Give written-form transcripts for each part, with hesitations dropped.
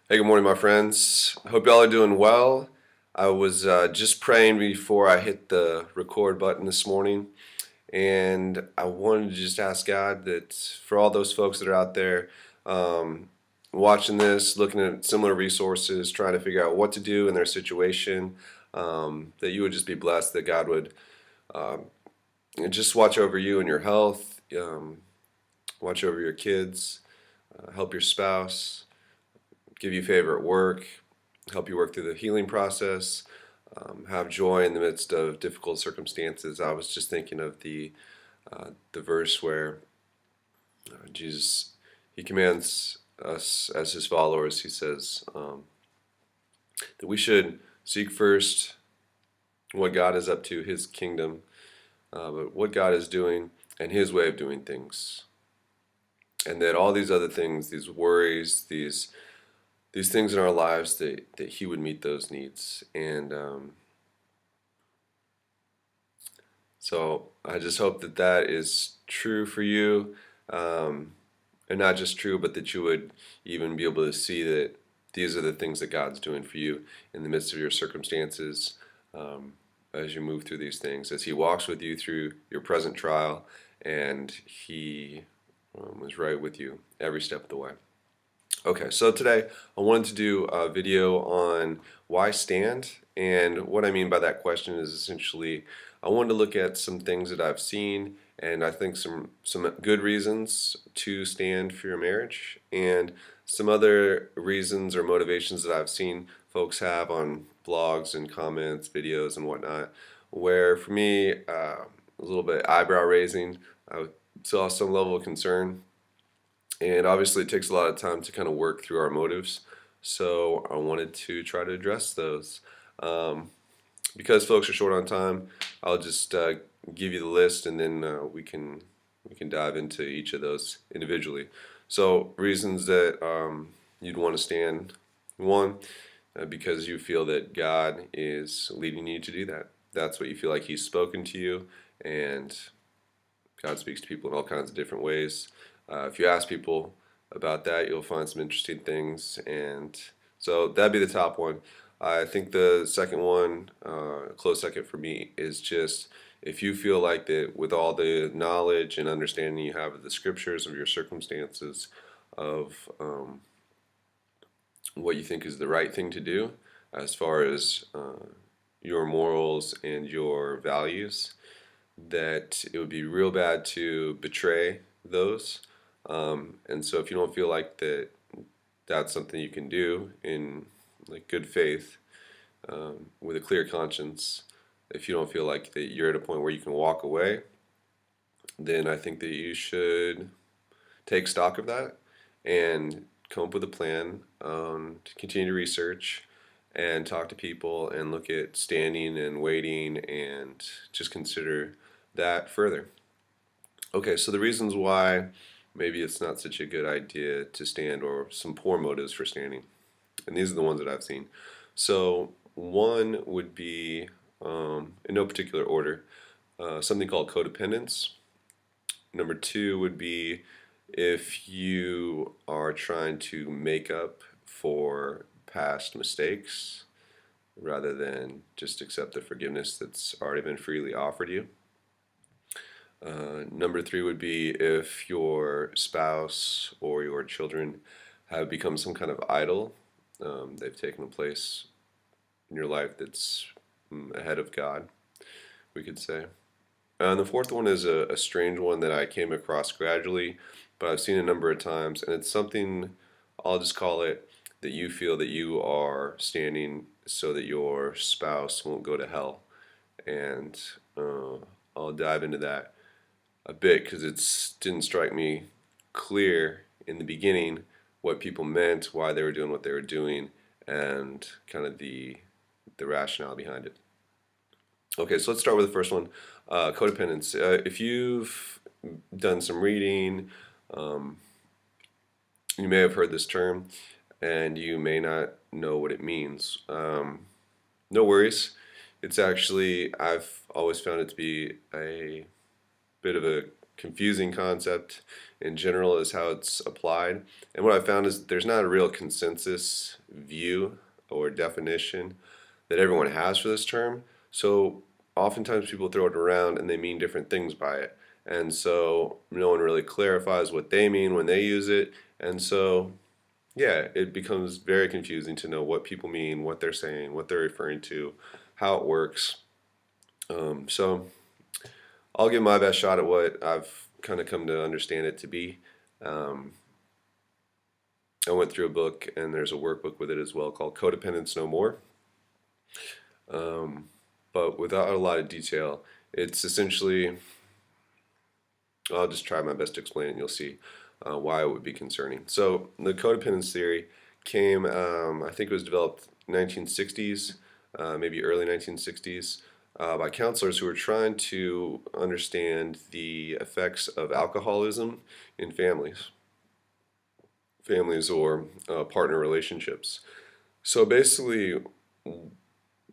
Hey, good morning, my friends. Hope y'all are doing well. I was just praying before I hit the record button this morning, and I wanted to just ask God that for all those folks that are out there um, watching this, looking at similar resources, trying to figure out what to do in their situation, that you would just be blessed, that God would um, just watch over you and your health, watch over your kids, help your spouse, give you favor at work, help you work through the healing process, have joy in the midst of difficult circumstances. I was just thinking of the verse where Jesus he commands us as his followers. He says that we should seek first what God is up to, His kingdom, but what God is doing and His way of doing things, and that all these other things, these worries, these things in our lives, that He would meet those needs. And so I just hope that that is true for you, and not just true, but that you would even be able to see that these are the things that God's doing for you in the midst of your circumstances, as you move through these things, as He walks with you through your present trial, and He is right with you every step of the way. Okay, so today I wanted to do a video on why stand, and what I mean by that question is essentially I wanted to look at some things that I've seen and I think some good reasons to stand for your marriage, and some other reasons or motivations that I've seen folks have on blogs and comments, videos and whatnot, where for me a little bit eyebrow raising. I saw some level of concern, and obviously, it takes a lot of time to kind of work through our motives. So I wanted to try to address those. Um, because folks are short on time, I'll just give you the list, and then we can dive into each of those individually. So reasons that you'd want to stand. One, because you feel that God is leading you to do that. That's what you feel like He's spoken to you, and God speaks to people in all kinds of different ways. If you ask people about that, you'll find some interesting things, and so that'd be the top one. I think the second one, a close second for me, is just if you feel like that with all the knowledge and understanding you have of the scriptures, of your circumstances, of what you think is the right thing to do as far as your morals and your values, that it would be real bad to betray those. And so if you don't feel like that's something you can do in like good faith, with a clear conscience, if you don't feel like that you're at a point where you can walk away, then I think that you should take stock of that and come up with a plan, to continue to research and talk to people and look at standing and waiting and just consider that further. Okay, so the reasons why maybe it's not such a good idea to stand, or some poor motives for standing. And these are the ones that I've seen. So one would be, in no particular order, something called codependence. Number two would be if you are trying to make up for past mistakes rather than just accept the forgiveness that's already been freely offered you. Number three would be if your spouse or your children have become some kind of idol. They've taken a place in your life that's ahead of God, we could say. And the fourth one is a strange one that I came across gradually, but I've seen a number of times, and it's something, I'll just call it, that you feel that you are standing so that your spouse won't go to hell. And I'll dive into that a bit because it didn't strike me clear in the beginning what people meant, why they were doing what they were doing, and kind of the rationale behind it. Okay, so let's start with the first one, codependence. If you've done some reading, um, you may have heard this term, and you may not know what it means. No worries. It's actually, I've always found it to be a bit of a confusing concept in general is how it's applied. And what I found is there's not a real consensus view or definition that everyone has for this term. So oftentimes people throw it around and they mean different things by it. And so no one really clarifies what they mean when they use it. And so, yeah, it becomes very confusing to know what people mean, what they're saying, what they're referring to, how it works. So I'll give my best shot at what I've kind of come to understand it to be. Um, I went through a book, and there's a workbook with it as well called Codependence No More. Um, but without a lot of detail, it's essentially, I'll just try my best to explain it and you'll see why it would be concerning. So the codependence theory came, I think it was developed 1960s, maybe early 1960s, by counselors who were trying to understand the effects of alcoholism in families or partner relationships. So basically,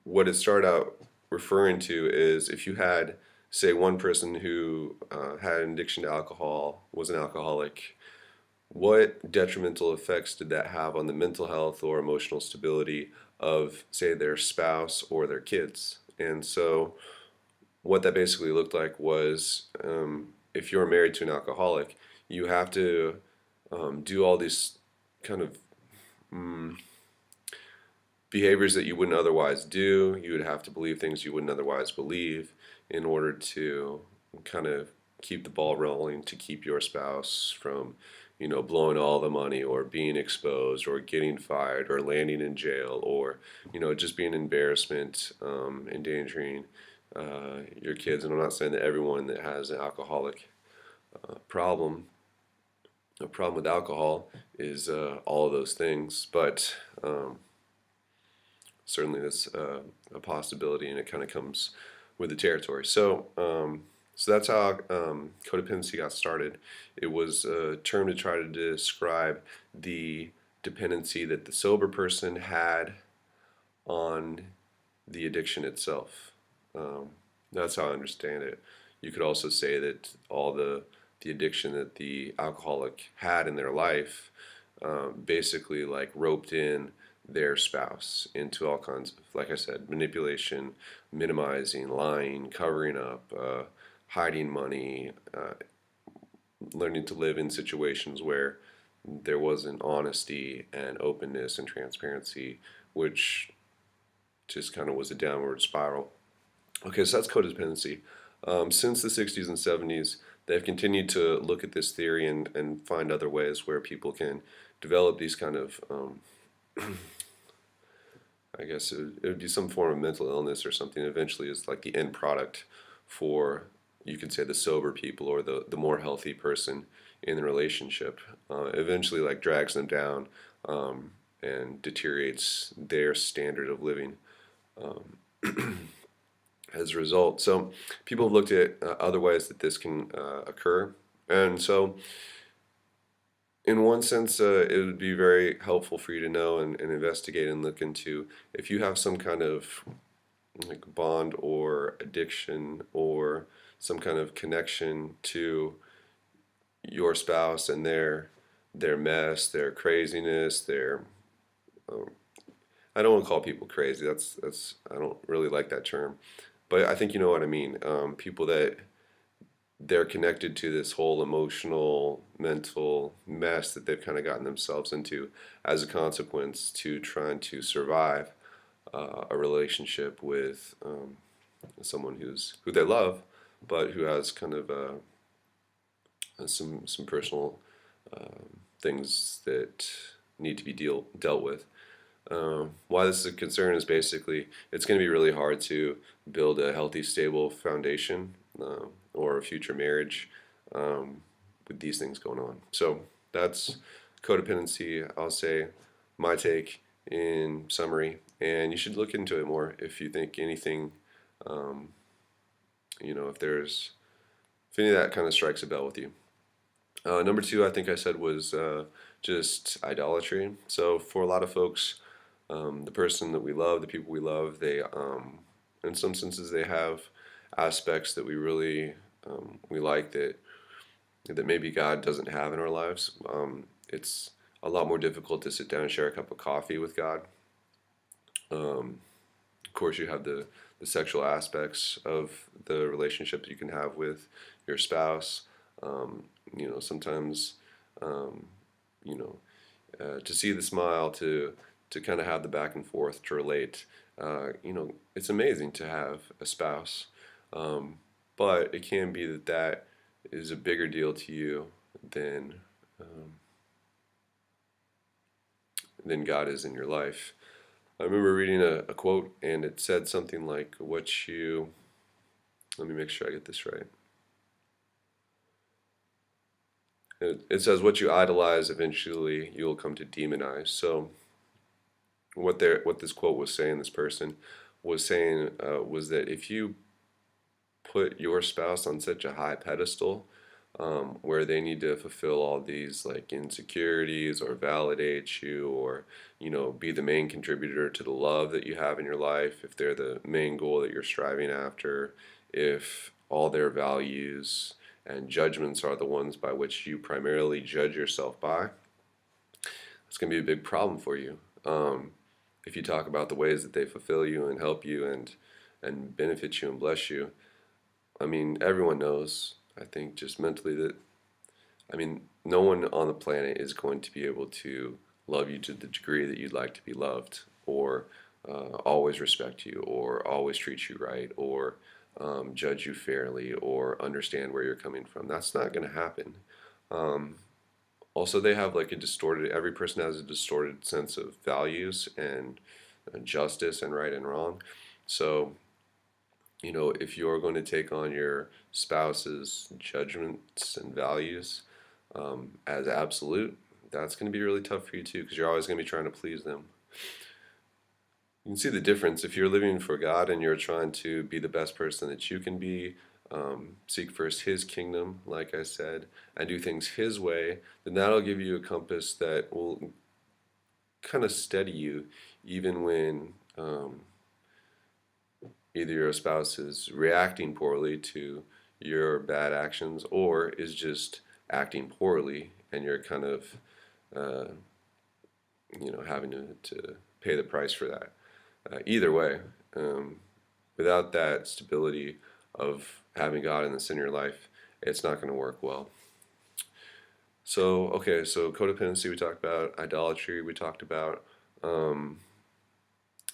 what it started out referring to is if you had, say, one person who had an addiction to alcohol, was an alcoholic, what detrimental effects did that have on the mental health or emotional stability of, say, their spouse or their kids? And so, what that basically looked like was if you're married to an alcoholic, you have to do all these kind of behaviors that you wouldn't otherwise do. You would have to believe things you wouldn't otherwise believe in order to kind of keep the ball rolling, to keep your spouse from, blowing all the money or being exposed or getting fired or landing in jail or, just being an embarrassment, endangering your kids. And I'm not saying that everyone that has an alcoholic problem, a problem with alcohol is all of those things, but certainly that's a possibility, and it kind of comes with the territory. So that's how codependency got started. It was a term to try to describe the dependency that the sober person had on the addiction itself. That's how I understand it. You could also say that all the addiction that the alcoholic had in their life basically like roped in their spouse into all kinds of, like I said, manipulation, minimizing, lying, covering up, hiding money, learning to live in situations where there wasn't honesty and openness and transparency, which just kind of was a downward spiral. Okay, so that's codependency. Since the 60s and 70s, they've continued to look at this theory and find other ways where people can develop these kind of I guess it would be some form of mental illness or something. Eventually, is like the end product for, you could say, the sober people or the more healthy person in the relationship. Eventually, like drags them down and deteriorates their standard of living as a result. So people have looked at other ways that this can occur, and so in one sense, it would be very helpful for you to know and investigate and look into if you have some kind of like bond or addiction or some kind of connection to your spouse and their mess, their craziness, their I don't want to call people crazy. That's I don't really like that term, but I think you know what I mean. People that they're connected to this whole emotional, mental mess that they've kind of gotten themselves into as a consequence to trying to survive a relationship with someone who they love, but who has kind of some personal things that need to be dealt with. Why this is a concern is basically it's going to be really hard to build a healthy, stable foundation or a future marriage with these things going on. So that's codependency, I'll say, my take in summary. And you should look into it more if you think anything, if any of that kind of strikes a bell with you. Number two, I think I said was just idolatry. So for a lot of folks, the person that we love, the people we love, they, in some senses, they have aspects that we really we like that that maybe God doesn't have in our lives. It's a lot more difficult to sit down and share a cup of coffee with God. Of course, you have the sexual aspects of the relationship that you can have with your spouse. Um, Sometimes, um, you know, to see the smile, to kind of have the back and forth, to relate. It's amazing to have a spouse, um, but it can be that is a bigger deal to you than um, than God is in your life. I remember reading a quote, and it said something like, "What you." Let me make sure I get this right. It says, "What you idolize, eventually you will come to demonize." So what this quote was saying, this person was saying, was that if you put your spouse on such a high pedestal, where they need to fulfill all these like insecurities or validate you, or be the main contributor to the love that you have in your life, if they're the main goal that you're striving after, if all their values and judgments are the ones by which you primarily judge yourself by, it's going to be a big problem for you. If you talk about the ways that they fulfill you and help you and benefit you and bless you, I mean, everyone knows, I think, just mentally that, I mean, no one on the planet is going to be able to love you to the degree that you'd like to be loved, or always respect you, or always treat you right, or judge you fairly, or understand where you're coming from. That's not going to happen. Um, Also, they have like a distorted, every person has a distorted sense of values and justice and right and wrong. So, if you're going to take on your spouse's judgments and values as absolute, that's going to be really tough for you too, because you're always going to be trying to please them. You can see the difference if you're living for God and you're trying to be the best person that you can be, seek first His kingdom, like I said, and do things His way, then that'll give you a compass that will kind of steady you even when either your spouse is reacting poorly to your bad actions or is just acting poorly, and you're kind of uh, having to pay the price for that. Either way, um, without that stability of having God in the center of your life, it's not going to work well. So, okay, so codependency we talked about, idolatry we talked about. Um,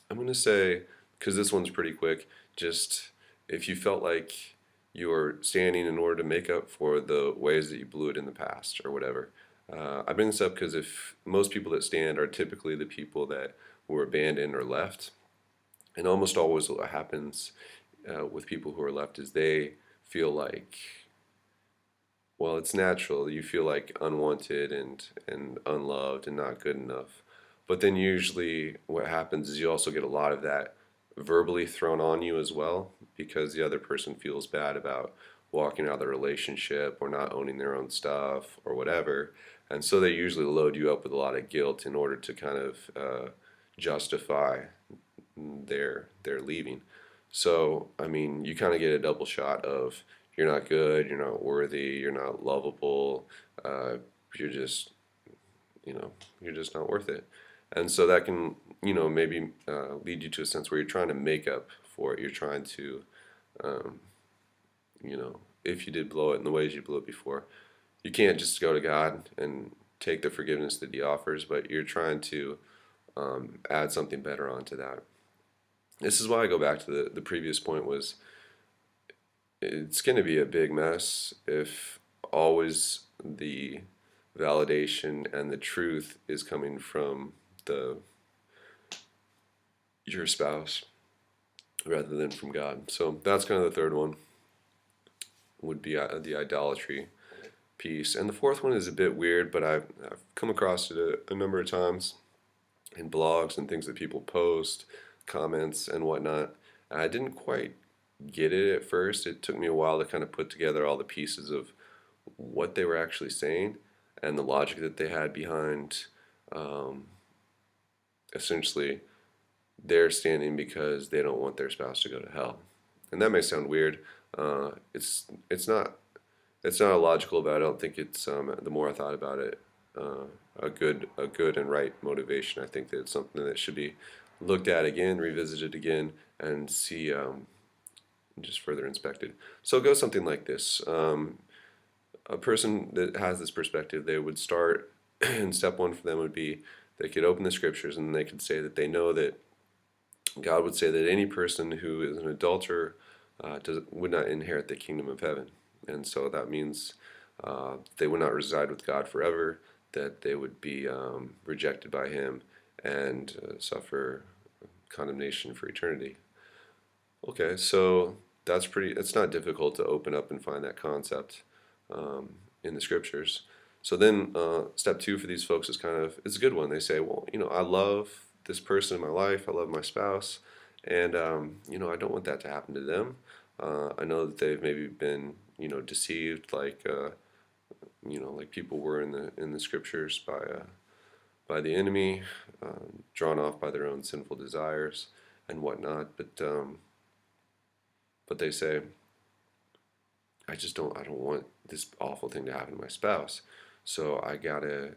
I'm going to say, because this one's pretty quick, just if you felt like you were standing in order to make up for the ways that you blew it in the past or whatever. I bring this up because if most people that stand are typically the people that were abandoned or left, and almost always what happens with people who are left is they feel like, well, it's natural. You feel like unwanted and unloved and not good enough. But then usually what happens is you also get a lot of that verbally thrown on you as well, because the other person feels bad about walking out of the relationship or not owning their own stuff or whatever. And so they usually load you up with a lot of guilt in order to kind of justify their leaving. So, I mean, you kind of get a double shot of you're not good, you're not worthy, you're not lovable, you're just, you're just not worth it. And so that can, maybe lead you to a sense where you're trying to make up for it. You're trying to, um, if you did blow it in the ways you blew it before, you can't just go to God and take the forgiveness that He offers, but you're trying to add something better onto that. This is why I go back to the previous point was it's going to be a big mess if always the validation and the truth is coming from the your spouse rather than from God. So that's kind of the third one, would be the idolatry piece. And the fourth one is a bit weird, but I've come across it a number of times in blogs and things that people post, comments and whatnot. I didn't quite get it at first. It took me a while to kind of put together all the pieces of what they were actually saying and the logic that they had behind um, essentially they're standing because they don't want their spouse to go to hell. And that may sound weird. It's not. it's not illogical, but I don't think it's the more I thought about it, a good and right motivation. I think that it's something that should be looked at again, revisited again, and see just further inspected. So it goes something like this. A person that has this perspective, they would start, and step one for them would be they could open the scriptures and they could say that they know that God would say that any person who is an adulterer would not inherit the kingdom of heaven. And so that means they would not reside with God forever, that they would be rejected by Him and suffer condemnation for eternity. Okay, so it's not difficult to open up and find that concept in the scriptures. So then step two for these folks is it's a good one. They say, well, I love this person in my life, I love my spouse, and I don't want that to happen to them. I know that they've maybe been, deceived, like people were in the scriptures by the enemy, drawn off by their own sinful desires and whatnot. But they say, I don't want this awful thing to happen to my spouse. So I gotta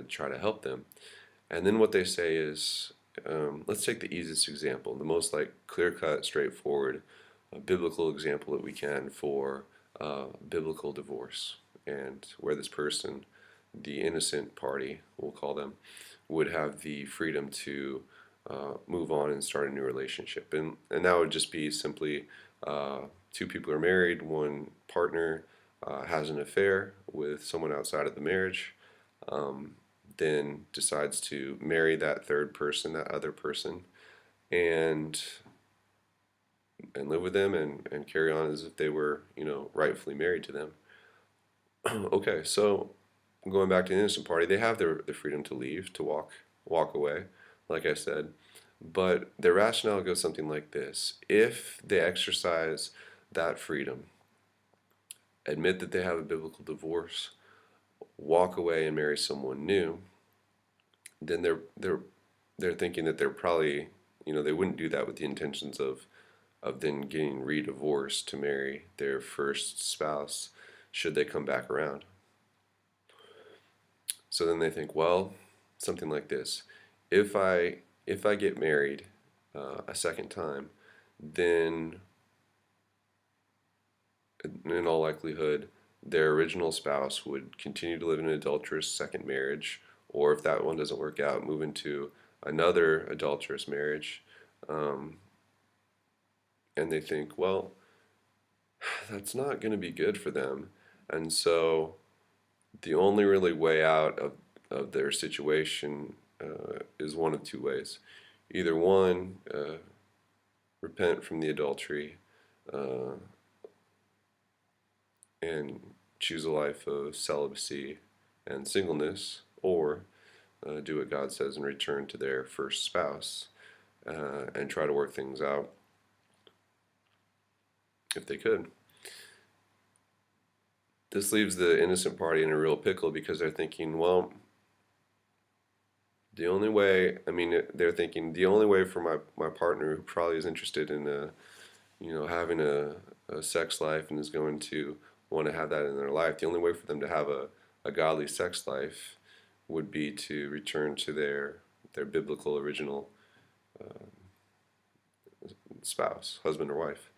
try to help them. And then what they say is, let's take the easiest example, the most like clear-cut, straightforward, biblical example that we can for biblical divorce, and where this person, the innocent party, we'll call them, would have the freedom to move on and start a new relationship. And that would just be simply two people are married, one partner has an affair with someone outside of the marriage, then decides to marry that third person, that other person, and live with them and carry on as if they were, rightfully married to them. Okay, so going back to the innocent party, they have their freedom to leave, to walk away, like I said. But their rationale goes something like this. If they exercise that freedom, admit that they have a biblical divorce, walk away and marry someone new, then they're thinking that they're probably, they wouldn't do that with the intentions of then getting re-divorced to marry their first spouse should they come back around. So then they think, well, something like this: if I get married a second time, then in all likelihood their original spouse would continue to live in an adulterous second marriage, or if that one doesn't work out, move into another adulterous marriage. Um, and they think, well, that's not going to be good for them. And so the only really way out of their situation is one of two ways. Either one, repent from the adultery uh, and choose a life of celibacy and singleness, or do what God says and return to their first spouse and try to work things out if they could. This leaves the innocent party in a real pickle because they're thinking, well, the only way, they're thinking the only way for my partner, who probably is interested in having a sex life and is going to want to have that in their life, the only way for them to have a godly sex life would be to return to their biblical original spouse, husband or wife.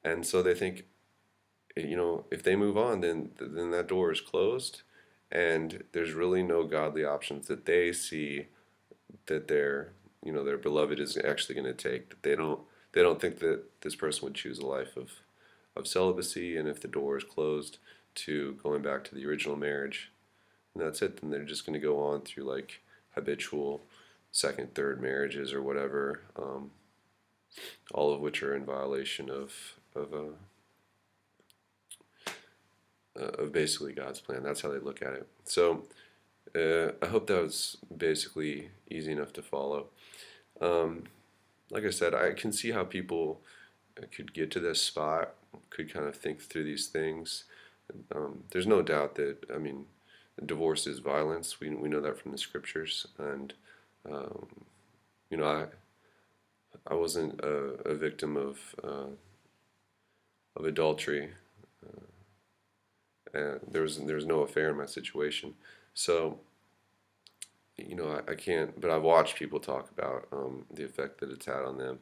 And so they think, if they move on, then that door is closed, and there's really no godly options that they see that their beloved is actually going to take. That they don't think that this person would choose a life of celibacy, and if the door is closed to going back to the original marriage, and that's it. Then they're just going to go on through like habitual second, third marriages or whatever, all of which are in violation of basically God's plan. That's how they look at it. So I hope that was basically easy enough to follow. Like I said, I can see how people could get to this spot, could kind of think through these things. There's no doubt that, divorce is violence. We know that from the scriptures. And, I wasn't a victim of adultery and there was no affair in my situation. So I can't, but I've watched people talk about the effect that it's had on them,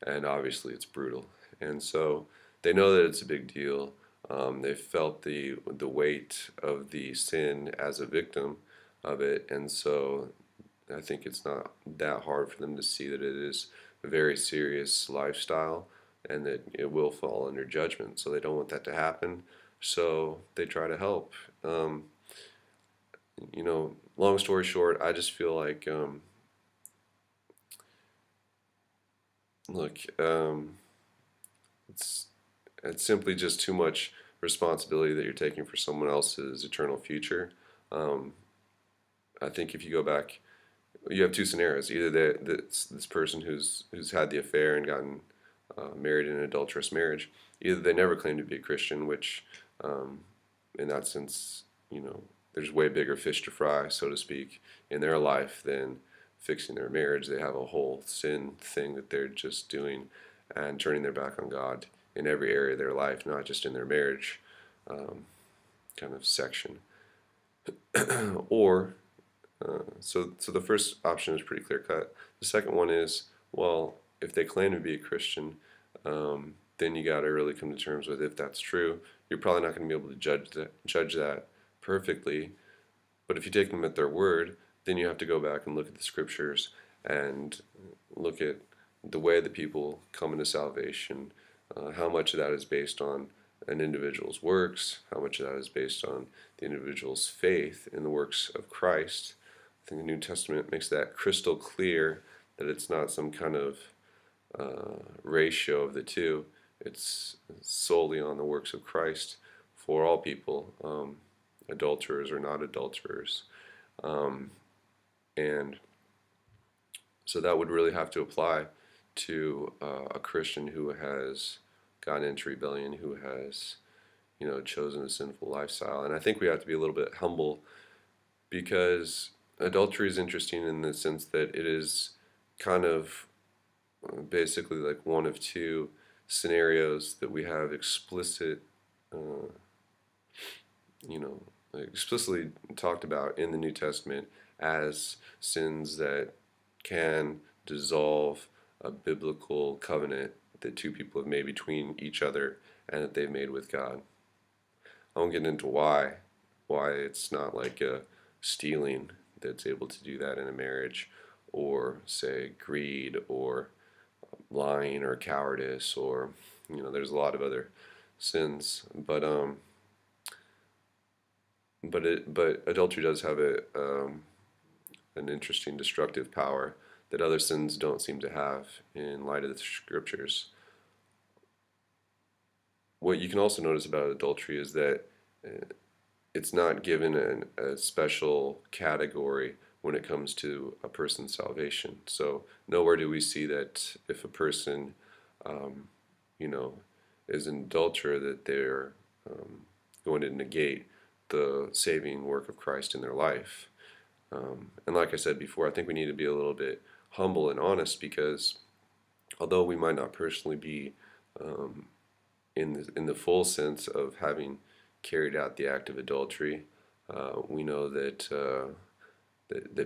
and obviously it's brutal. And so they know that it's a big deal. They've felt the weight of the sin as a victim of it, and so I think it's not that hard for them to see that it is a very serious lifestyle and that it will fall under judgment. So they don't want that to happen. So they try to help. Long story short, I just feel like, look, it's it's simply just too much responsibility that you're taking for someone else's eternal future. Um, I think if you go back, you have two scenarios: either this person who's had the affair and gotten married in an adulterous marriage, either they never claimed to be a Christian, which um, in that sense, there's way bigger fish to fry, so to speak, in their life than fixing their marriage. They have a whole sin thing that they're just doing and turning their back on God in every area of their life, not just in their marriage um, kind of section. Or so the first option is pretty clear cut. The second one is, well, if they claim to be a Christian, then you got to really come to terms with if that's true. You're probably not going to be able to judge that perfectly, but if you take them at their word, then you have to go back and look at the scriptures and look at the way that people come into salvation, how much of that is based on an individual's works, how much of that is based on the individual's faith in the works of Christ. I think the New Testament makes that crystal clear that it's not some kind of ratio of the two. It's solely on the works of Christ for all people, adulterers or not adulterers. And so that would really have to apply to a Christian who has gotten into rebellion, who has, chosen a sinful lifestyle. And I think we have to be a little bit humble because adultery is interesting in the sense that it is kind of basically like one of two scenarios that we have uh, you know, explicitly talked about in the New Testament as sins that can dissolve a biblical covenant that two people have made between each other and that they've made with God. I won't get into why it's not like a stealing that's able to do that in a marriage, or say greed, or lying, or cowardice, or there's a lot of other sins, but adultery does have an interesting destructive power that other sins don't seem to have in light of the scriptures. What you can also notice about adultery is that uh, it's not given a special category when it comes to a person's salvation. So nowhere do we see that if a person, um, you know, is an adulterer, that they're going to negate the saving work of Christ in their life. And like I said before, I think we need to be a little bit humble and honest because although we might not personally be um, in the full sense of having carried out the act of adultery, we know that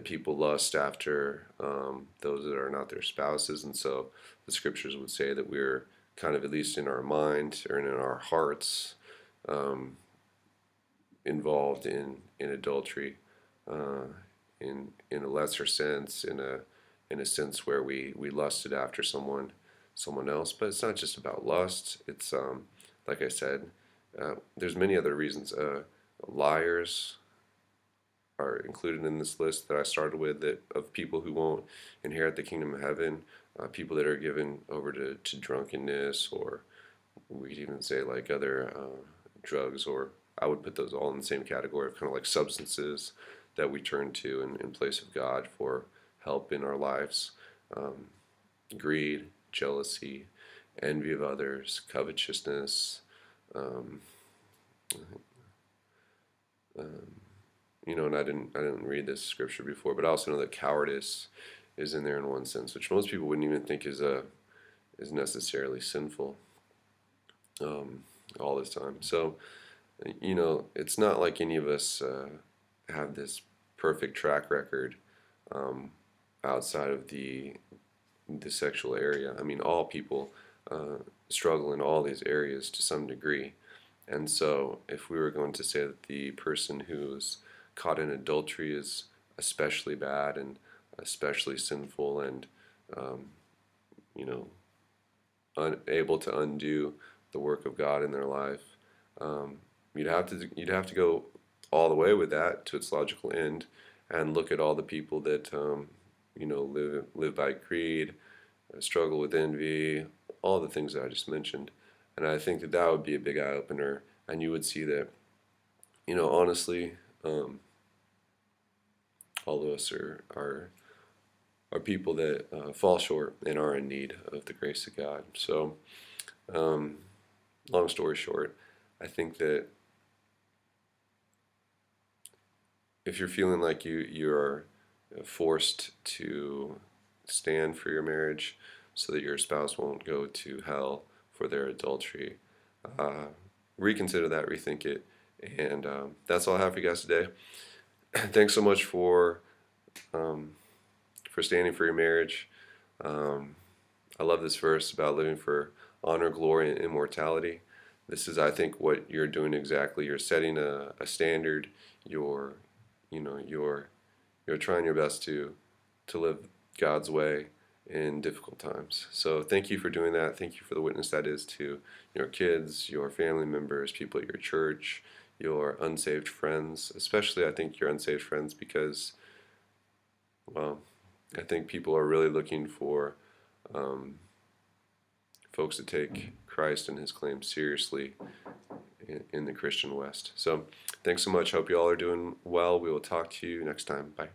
people lust after those that are not their spouses, and so the scriptures would say that we're kind of, at least in our mind or in our hearts, um, involved in adultery, uh, in a lesser sense, in a sense where we lusted after someone else. But it's not just about lust. It's like I said, there's many other reasons. Liars are included in this list that I started with, that of people who won't inherit the kingdom of heaven. People that are given over to drunkenness, or we could even say like other drugs, or I would put those all in the same category of kind of like substances that we turn to in place of God for help in our lives. Um, Greed, jealousy, envy of others, covetousness. Um, um, and I didn't read this scripture before, but I also know that cowardice is in there in one sense, which most people wouldn't even think is necessarily sinful um, all this time. So It's not like any of us have this perfect track record um, outside of the sexual area. I mean, all people uh, struggle in all these areas to some degree. And so, if we were going to say that the person who's caught in adultery is especially bad and especially sinful and, um, you know, unable to undo the work of God in their life, um, you'd have to go all the way with that to its logical end, and look at all the people that live by greed, struggle with envy, all the things that I just mentioned. And I think that that would be a big eye opener, and you would see that, honestly, um, all of us are people that fall short and are in need of the grace of God. So, um, long story short, I think that if you're feeling like you're forced to stand for your marriage so that your spouse won't go to hell for their adultery, uh, reconsider that, rethink it, and that's all I have for you guys today. Thanks so much um, for standing for your marriage. Um, I love this verse about living for honor, glory, and immortality. This is, I think, what you're doing exactly. You're setting a standard. You're, you know, you're trying your best to live God's way in difficult times. So thank you for doing that. Thank you for the witness that is to your kids, your family members, people at your church, your unsaved friends. Especially, I think your unsaved friends, because, well, I think people are really looking for um, folks that take Christ and his claims seriously in the Christian West. So thanks so much. Hope you all are doing well. We will talk to you next time. Bye.